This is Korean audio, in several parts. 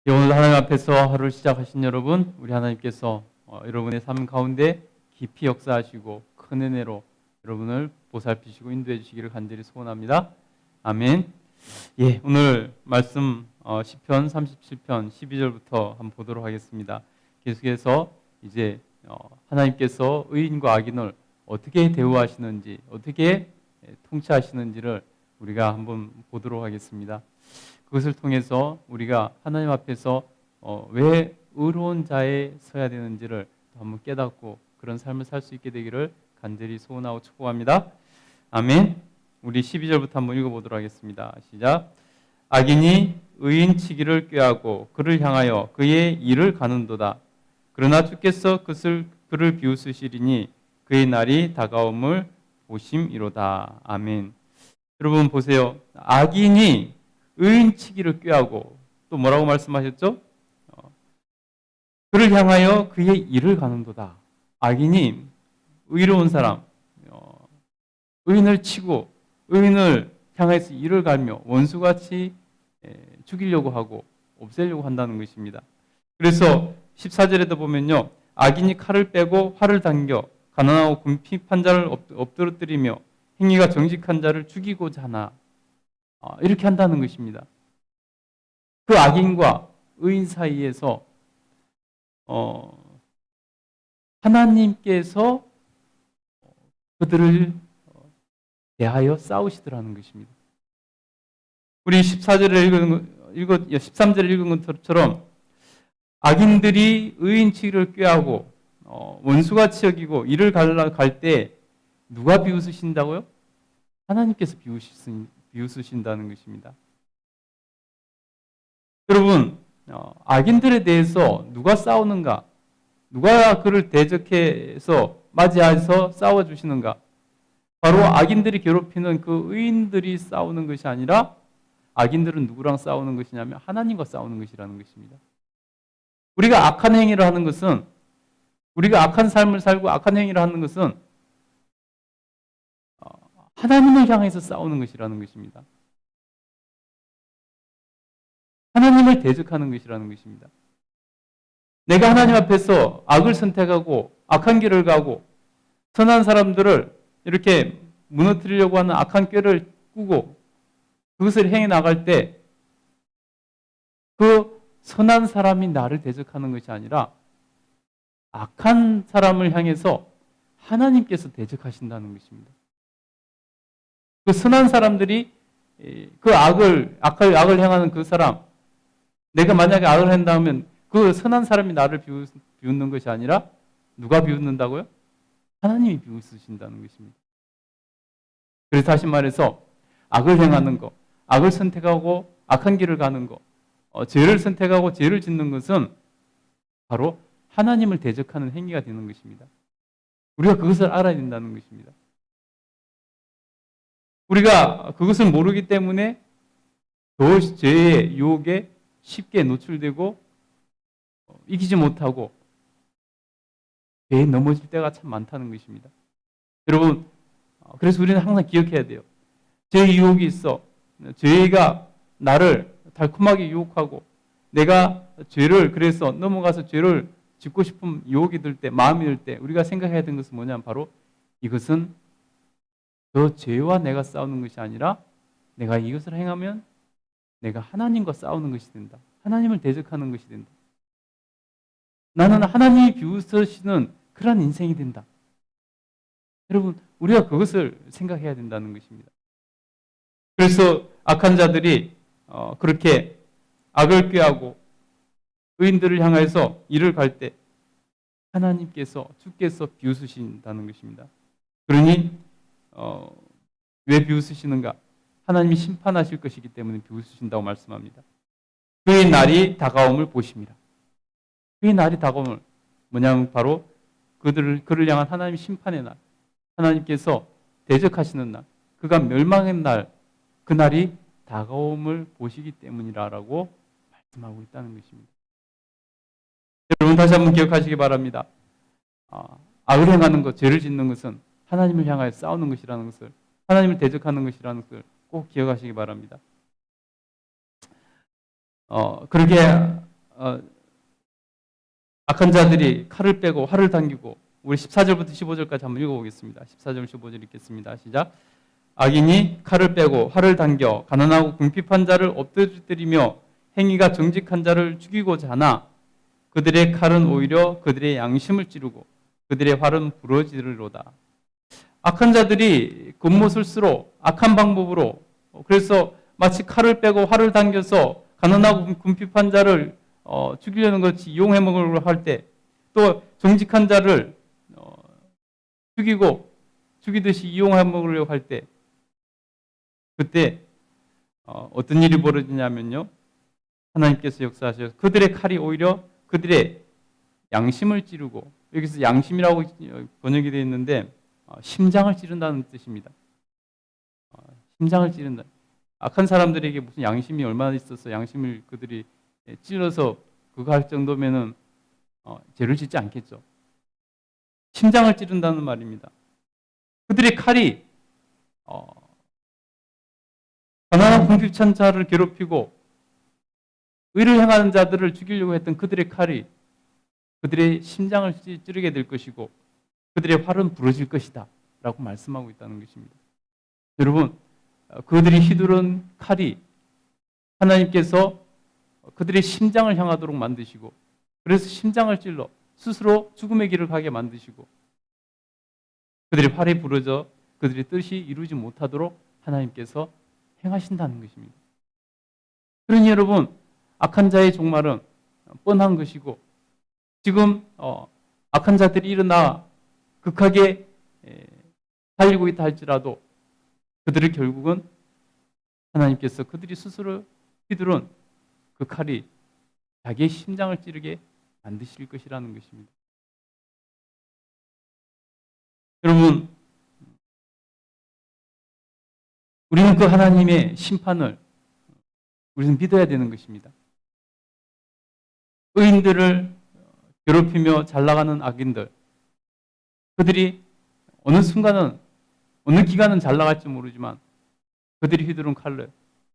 오늘 하나님 앞에서 하루를 시작하신 여러분, 우리 하나님께서 여러분의 삶 가운데 깊이 역사하시고 큰 은혜로 여러분을 보살피시고 인도해 주시기를 간절히 소원합니다. 아멘. 예, 오늘 말씀 시편 37편 12절부터 한번 보도록 하겠습니다. 계속해서 이제 하나님께서 의인과 악인을 어떻게 대우하시는지, 어떻게 통치하시는지를 우리가 한번 보도록 하겠습니다. 그것을 통해서 우리가 하나님 앞에서 왜 의로운 자에 서야 되는지를 한번 깨닫고 그런 삶을 살 수 있게 되기를 간절히 소원하고 축복합니다. 아멘. 우리 12절부터 한번 읽어보도록 하겠습니다. 시작. 악인이 의인 치기를 꾀하고 그를 향하여 그의 일을 가는도다. 그러나 주께서 그를 비웃으시리니 그의 날이 다가옴을 보심이로다. 아멘. 여러분 보세요. 악인이 의인 치기를 꾀하고 또 뭐라고 말씀하셨죠? 그를 향하여 그의 일을 가는도다. 악인이 의로운 사람, 의인을 치고 의인을 향해서 일을 갈며 원수같이 죽이려고 하고 없애려고 한다는 것입니다. 그래서 14절에도 보면요. 악인이 칼을 빼고 활을 당겨 가난하고 궁핍한 자를 엎드러뜨리며 행위가 정직한 자를 죽이고자 하나. 이렇게 한다는 것입니다. 그 악인과 의인 사이에서 하나님께서 그들을 대하여 싸우시더라는 것입니다. 우리 13절에 읽은 것처럼 악인들이 의인 치기를 꾀하고 원수같이 여기고 이를 갈 때 누가 비웃으신다고요? 하나님께서 비웃으신다는 것입니다. 여러분, 악인들에 대해서 누가 싸우는가? 누가 그를 대적해서 맞이해서 싸워주시는가? 바로 악인들이 괴롭히는 그 의인들이 싸우는 것이 아니라 악인들은 누구랑 싸우는 것이냐면 하나님과 싸우는 것이라는 것입니다. 우리가 악한 행위를 하는 것은, 우리가 악한 삶을 살고 악한 행위를 하는 것은 하나님을 향해서 싸우는 것이라는 것입니다. 하나님을 대적하는 것이라는 것입니다. 내가 하나님 앞에서 악을 선택하고 악한 길을 가고 선한 사람들을 이렇게 무너뜨리려고 하는 악한 꾀를 꾸고 그것을 행해 나갈 때 그 선한 사람이 나를 대적하는 것이 아니라 악한 사람을 향해서 하나님께서 대적하신다는 것입니다. 그 선한 사람들이 그 악을 행하는 그 사람, 내가 만약에 악을 한다면 그 선한 사람이 나를 비웃는 것이 아니라 누가 비웃는다고요? 하나님이 비웃으신다는 것입니다. 그래서 다시 말해서 악을 행하는 것, 악을 선택하고 악한 길을 가는 것, 죄를 선택하고 죄를 짓는 것은 바로 하나님을 대적하는 행위가 되는 것입니다. 우리가 그것을 알아야 된다는 것입니다. 우리가 그것을 모르기 때문에 더 죄의 유혹에 쉽게 노출되고 이기지 못하고 죄에 넘어질 때가 참 많다는 것입니다. 여러분, 그래서 우리는 항상 기억해야 돼요. 죄의 유혹이 있어. 죄가 나를 달콤하게 유혹하고 내가 죄를 그래서 넘어가서 죄를 짓고 싶은 유혹이 들 때, 마음이 들 때 우리가 생각해야 되는 것은 뭐냐면 바로 이것은 저 죄와 내가 싸우는 것이 아니라 내가 이것을 행하면 내가 하나님과 싸우는 것이 된다. 하나님을 대적하는 것이 된다. 나는 하나님이 비웃으시는 그런 인생이 된다. 여러분, 우리가 그것을 생각해야 된다는 것입니다. 그래서 악한 자들이 그렇게 악을 꾀하고 의인들을 향해서 일을 갈 때 하나님께서, 주께서 비웃으신다는 것입니다. 그러니 왜 비웃으시는가? 하나님이 심판하실 것이기 때문에 비웃으신다고 말씀합니다. 그의 날이 다가옴을 보심이라. 그의 날이 다가옴을 뭐냐면 바로 그를 향한 하나님의 심판의 날, 하나님께서 대적하시는 날, 그가 멸망의 날, 그 날이 다가옴을 보시기 때문이라고 말씀하고 있다는 것입니다. 여러분 다시 한번 기억하시기 바랍니다. 악을 행하는 것, 죄를 짓는 것은 하나님을 향하여 싸우는 것이라는 것을, 하나님을 대적하는 것이라는 것을 꼭 기억하시기 바랍니다. 그렇게 악한 자들이 칼을 빼고 활을 당기고, 우리 14절부터 15절까지 한번 읽어보겠습니다. 14절 15절 읽겠습니다. 시작. 악인이 칼을 빼고 활을 당겨 가난하고 궁핍한 자를 엎드리며 행위가 정직한 자를 죽이고자 하나 그들의 칼은 오히려 그들의 양심을 찌르고 그들의 활은 부러지리로다. 악한 자들이 겉모술수로 악한 방법으로, 그래서 마치 칼을 빼고 활을 당겨서 가난하고 궁핍한 자를 죽이려는 것이 이용해 먹으려고 할 때, 또 정직한 자를 죽이듯이 이용해 먹으려고 할 때, 그때 어떤 일이 벌어지냐면요, 하나님께서 역사하셔서 그들의 칼이 오히려 그들의 양심을 찌르고, 여기서 양심이라고 번역이 되어 있는데 심장을 찌른다는 뜻입니다. 심장을 찌른다. 악한 사람들에게 무슨 양심이 얼마나 있어서 양심을 그들이 찔러서 그거 할 정도면은 죄를 짓지 않겠죠. 심장을 찌른다는 말입니다. 그들의 칼이 가난한 궁핍한 자를 괴롭히고 의를 행하는 자들을 죽이려고 했던 그들의 칼이 그들의 심장을 찌르게 될 것이고 그들의 활은 부러질 것이다 라고 말씀하고 있다는 것입니다. 여러분, 그들이 휘두른 칼이 하나님께서 그들의 심장을 향하도록 만드시고, 그래서 심장을 찔러 스스로 죽음의 길을 가게 만드시고 그들의 활이 부러져 그들의 뜻이 이루지 못하도록 하나님께서 행하신다는 것입니다. 그러니 여러분, 악한 자의 종말은 뻔한 것이고, 지금 악한 자들이 일어나 극하게 달리고 있다 할지라도 그들을 결국은 하나님께서 그들이 스스로 휘두른 그 칼이 자기의 심장을 찌르게 만드실 것이라는 것입니다. 여러분, 우리는 그 하나님의 심판을 우리는 믿어야 되는 것입니다. 의인들을 괴롭히며 잘 나가는 악인들, 그들이 어느 순간은, 어느 기간은 잘 나갈지 모르지만 그들이 휘두른 칼을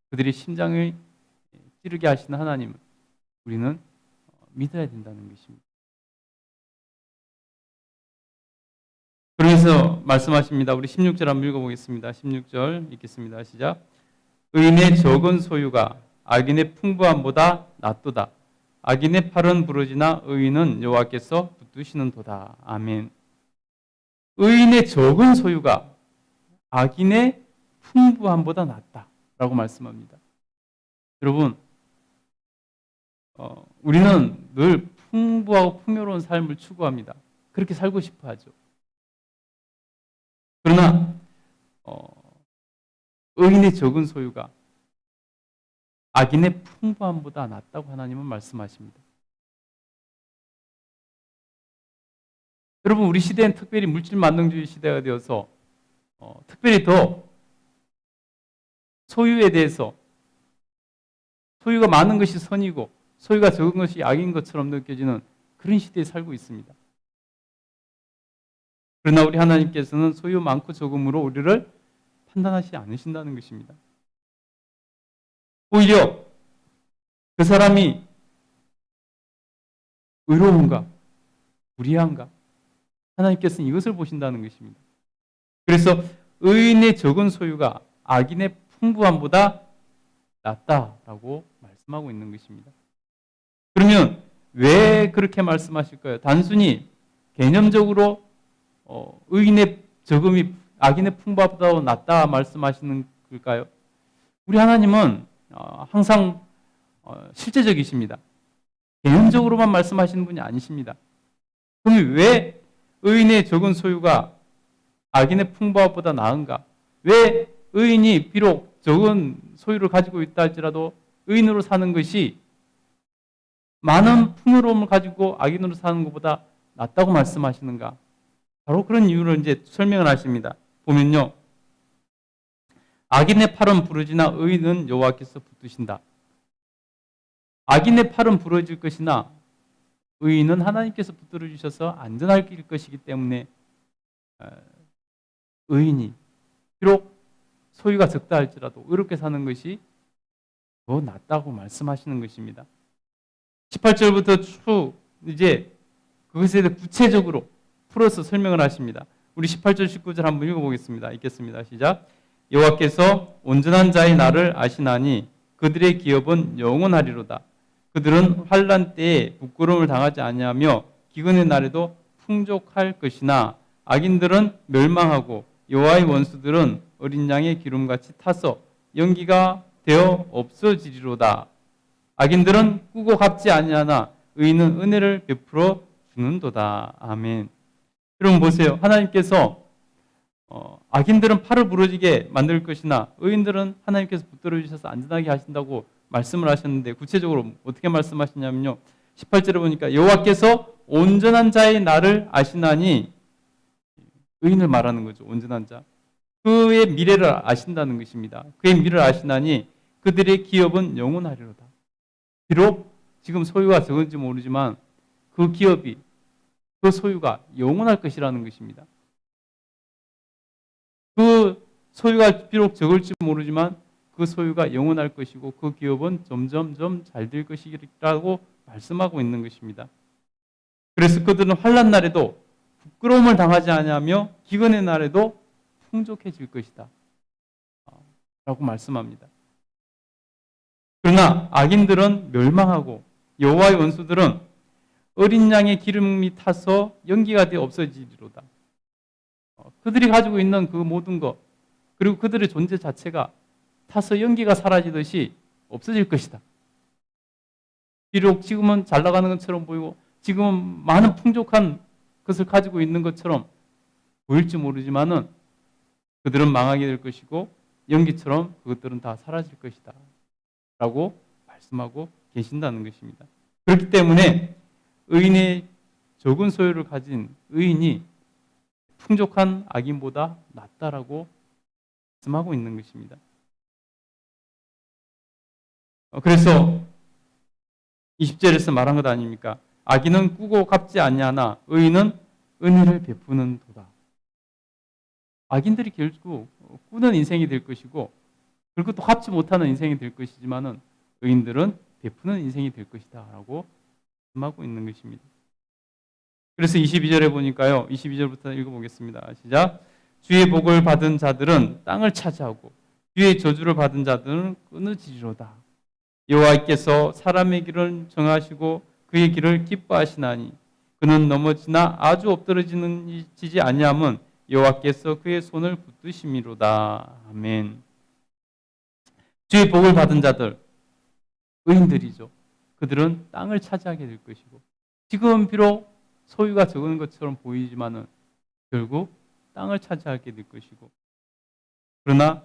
그들이 심장을 찌르게 하시는 하나님을 우리는 믿어야 된다는 것입니다. 그러면서 말씀하십니다. 우리 16절 한번 읽어보겠습니다. 16절 읽겠습니다. 시작. 의인의 적은 소유가 악인의 풍부함보다 낫도다. 악인의 팔은 부러지나 의인은 여호와께서 붙드시는도다. 아멘. 의인의 적은 소유가 악인의 풍부함보다 낫다라고 말씀합니다. 여러분, 우리는 늘 풍부하고 풍요로운 삶을 추구합니다. 그렇게 살고 싶어 하죠. 그러나 의인의 적은 소유가 악인의 풍부함보다 낫다고 하나님은 말씀하십니다. 여러분, 우리 시대는 특별히 물질 만능주의 시대가 되어서 특별히 더 소유에 대해서, 소유가 많은 것이 선이고 소유가 적은 것이 악인 것처럼 느껴지는 그런 시대에 살고 있습니다. 그러나 우리 하나님께서는 소유 많고 적음으로 우리를 판단하지 않으신다는 것입니다. 오히려 그 사람이 의로운가 불의한가, 하나님께서는 이것을 보신다는 것입니다. 그래서 의인의 적은 소유가 악인의 풍부함보다 낫다라고 말씀하고 있는 것입니다. 그러면 왜 그렇게 말씀하실까요? 단순히 개념적으로 의인의 적음이 악인의 풍부함보다 낫다 말씀하시는 걸까요? 우리 하나님은 항상 실제적이십니다. 개념적으로만 말씀하시는 분이 아니십니다. 그럼 왜 의인의 적은 소유가 악인의 풍부함보다 나은가? 왜 의인이 비록 적은 소유를 가지고 있다 할지라도 의인으로 사는 것이 많은 풍요로움을 가지고 악인으로 사는 것보다 낫다고 말씀하시는가? 바로 그런 이유를 이제 설명을 하십니다. 보면요, 악인의 팔은 부러지나 의인은 여호와께서 붙드신다. 악인의 팔은 부러질 것이나 의인은 하나님께서 붙들어 주셔서 안전할 것이기 때문에 의인이 비록 소유가 적다 할지라도 의롭게 사는 것이 더 낫다고 말씀하시는 것입니다. 18절부터 쭉 이제 그것에 대해 구체적으로 풀어서 설명을 하십니다. 우리 18절 19절 한번 읽어보겠습니다. 읽겠습니다. 시작. 여호와께서 온전한 자의 날을 아시나니 그들의 기업은 영원하리로다. 그들은 환난 때에 부끄러움을 당하지 아니하며 기근의 날에도 풍족할 것이나 악인들은 멸망하고 여호와의 원수들은 어린 양의 기름같이 타서 연기가 되어 없어지리로다. 악인들은 꾸고 갚지 아니하나 의인은 은혜를 베풀어 주는도다. 아멘. 여러분 보세요. 하나님께서 악인들은 팔을 부러지게 만들 것이나 의인들은 하나님께서 붙들어 주셔서 안전하게 하신다고 말씀을 하셨는데 구체적으로 어떻게 말씀하시냐면요. 18절에 보니까 여호와께서 온전한 자의 날을 아시나니 의인을 말하는 거죠. 온전한 자. 그의 미래를 아신다는 것입니다. 그의 미래를 아시나니 그들의 기업은 영원하리로다. 비록 지금 소유가 적은지 모르지만 그 기업이 그 소유가 영원할 것이라는 것입니다. 그 소유가 비록 적을지 모르지만 그 소유가 영원할 것이고 그 기업은 점점점 잘 될 것이라고 말씀하고 있는 것입니다. 그래서 그들은 환난 날에도 부끄러움을 당하지 아니하며 기근의 날에도 풍족해질 것이다 라고 말씀합니다. 그러나 악인들은 멸망하고 여호와의 원수들은 어린 양의 기름이 타서 연기가 되어 없어지리로다. 그들이 가지고 있는 그 모든 것 그리고 그들의 존재 자체가 타서 연기가 사라지듯이 없어질 것이다. 비록 지금은 잘 나가는 것처럼 보이고 지금은 많은 풍족한 것을 가지고 있는 것처럼 보일지 모르지만은 그들은 망하게 될 것이고 연기처럼 그것들은 다 사라질 것이다 라고 말씀하고 계신다는 것입니다. 그렇기 때문에 의인의 적은 소유를 가진 의인이 풍족한 악인보다 낫다라고 말씀하고 있는 것입니다. 그래서 20절에서 말한 것 아닙니까? 악인은 꾸고 갚지 아니하나 의인은 은혜를 베푸는 도다. 악인들이 결국 꾸는 인생이 될 것이고 그리고 또 갚지 못하는 인생이 될 것이지만은 의인들은 베푸는 인생이 될 것이다 라고 말씀하고 있는 것입니다. 그래서 22절에 보니까요. 22절부터 읽어보겠습니다. 시작. 주의 복을 받은 자들은 땅을 차지하고 주의 저주를 받은 자들은 끊어지리로다. 여호와께서 사람의 길을 정하시고 그의 길을 기뻐하시나니 그는 넘어지나 아주 엎드러지지 아니함은 여호와께서 그의 손을 붙드심이로다. 아멘. 주의 복을 받은 자들, 의인들이죠. 그들은 땅을 차지하게 될 것이고 지금 비록 소유가 적은 것처럼 보이지만은 결국 땅을 차지하게 될 것이고 그러나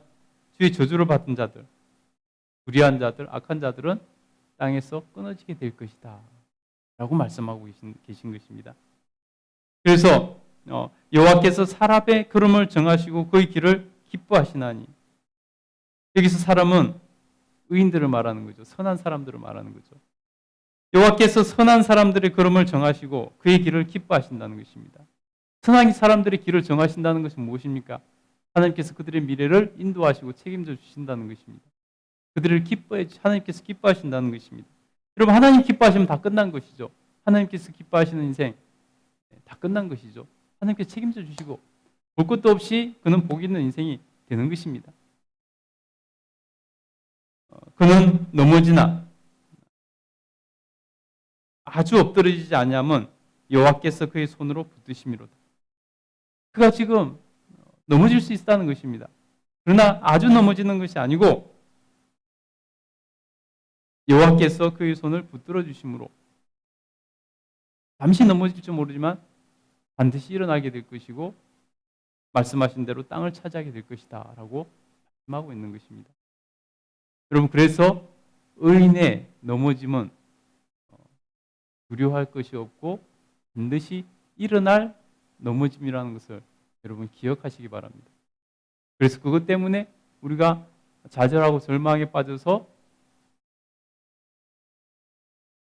주의 저주를 받은 자들, 불의한 자들, 악한 자들은 땅에서 끊어지게 될 것이다 라고 말씀하고 계신 것입니다. 그래서 여호와께서 사람의 걸음을 정하시고 그의 길을 기뻐하시나니 여기서 사람은 의인들을 말하는 거죠. 선한 사람들을 말하는 거죠. 여호와께서 선한 사람들의 걸음을 정하시고 그의 길을 기뻐하신다는 것입니다. 선한 사람들의 길을 정하신다는 것은 무엇입니까? 하나님께서 그들의 미래를 인도하시고 책임져 주신다는 것입니다. 그들을 하나님께서 기뻐하신다는 것입니다. 여러분 하나님 기뻐하시면 다 끝난 것이죠. 하나님께서 기뻐하시는 인생 다 끝난 것이죠. 하나님께서 책임져 주시고 볼 것도 없이 그는 복 있는 인생이 되는 것입니다. 그는 넘어지나 아주 엎드러지지 아니하면 여호와께서 그의 손으로 붙드심이로다. 그가 지금 넘어질 수 있다는 것입니다. 그러나 아주 넘어지는 것이 아니고 여호와께서 그의 손을 붙들어 주심으로 잠시 넘어질지 모르지만 반드시 일어나게 될 것이고 말씀하신 대로 땅을 차지하게 될 것이다 라고 말씀하고 있는 것입니다. 여러분 그래서 의인의 넘어짐은 두려워할 것이 없고 반드시 일어날 넘어짐이라는 것을 여러분 기억하시기 바랍니다. 그래서 그것 때문에 우리가 좌절하고 절망에 빠져서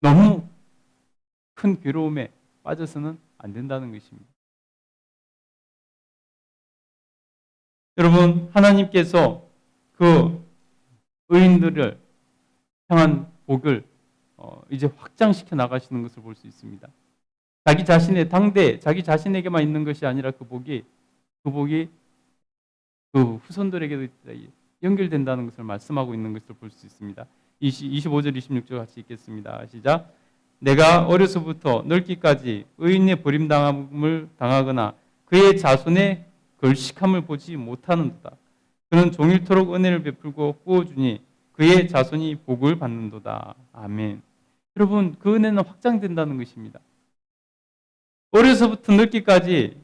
너무 큰 괴로움에 빠져서는 안 된다는 것입니다. 여러분 하나님께서 그 의인들을 향한 복을 이제 확장시켜 나가시는 것을 볼 수 있습니다. 자기 자신의 당대, 자기 자신에게만 있는 것이 아니라 그 복이 그 후손들에게도 연결된다는 것을 말씀하고 있는 것을 볼 수 있습니다. 25절, 26절 같이 읽겠습니다. 시작. 내가 어려서부터 늙기까지 의인의 버림당함을 당하거나 그의 자손의 걸식함을 보지 못하는도다. 그는 종일토록 은혜를 베풀고 꾸어주니 그의 자손이 복을 받는도다. 아멘. 여러분, 그 은혜는 확장된다는 것입니다. 어려서부터 늙기까지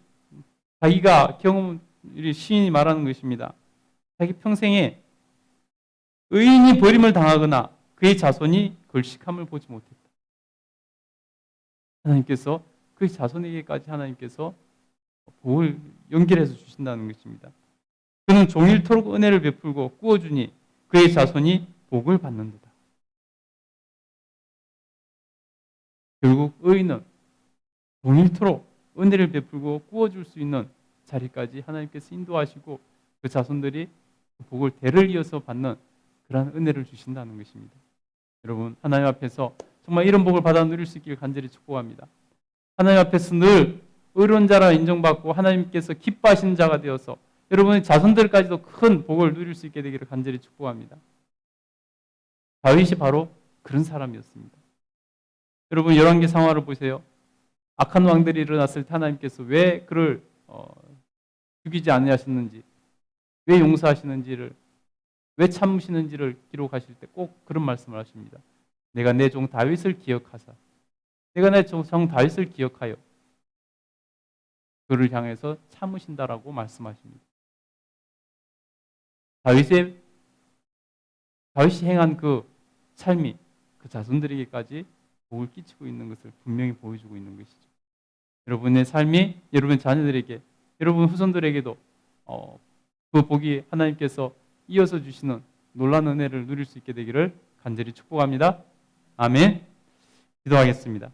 자기가 시인이 말하는 것입니다. 자기 평생에 의인이 버림을 당하거나 그의 자손이 걸식함을 보지 못했다. 하나님께서 그의 자손에게까지 하나님께서 복을 연결해서 주신다는 것입니다. 그는 종일토록 은혜를 베풀고 꾸어주니 그의 자손이 복을 받는도다. 결국 의인은 종일토록 은혜를 베풀고 꾸어줄 수 있는 자리까지 하나님께서 인도하시고 그 자손들이 복을 대를 이어서 받는 그러한 은혜를 주신다는 것입니다. 여러분, 하나님 앞에서 정말 이런 복을 받아 누릴 수 있기를 간절히 축복합니다. 하나님 앞에서 늘 의로운 자라 인정받고 하나님께서 기뻐하시는 자가 되어서 여러분의 자손들까지도 큰 복을 누릴 수 있게 되기를 간절히 축복합니다. 다윗이 바로 그런 사람이었습니다. 여러분, 열왕기 상황을 보세요. 악한 왕들이 일어났을 때 하나님께서 왜 그를 죽이지 아니하셨는지, 왜 용서하시는지를, 왜 참으시는지를 기록하실 때 꼭 그런 말씀을 하십니다. 내가 내 종 다윗을 기억하사, 내가 내 종 다윗을 기억하여 그를 향해서 참으신다라고 말씀하십니다. 다윗이 행한 그 삶이 그 자손들에게까지 복을 끼치고 있는 것을 분명히 보여주고 있는 것이죠. 여러분의 삶이 여러분의 자녀들에게, 여러분 후손들에게도 그 복이 하나님께서 이어서 주시는 놀라운 은혜를 누릴 수 있게 되기를 간절히 축복합니다. 아멘. 기도하겠습니다.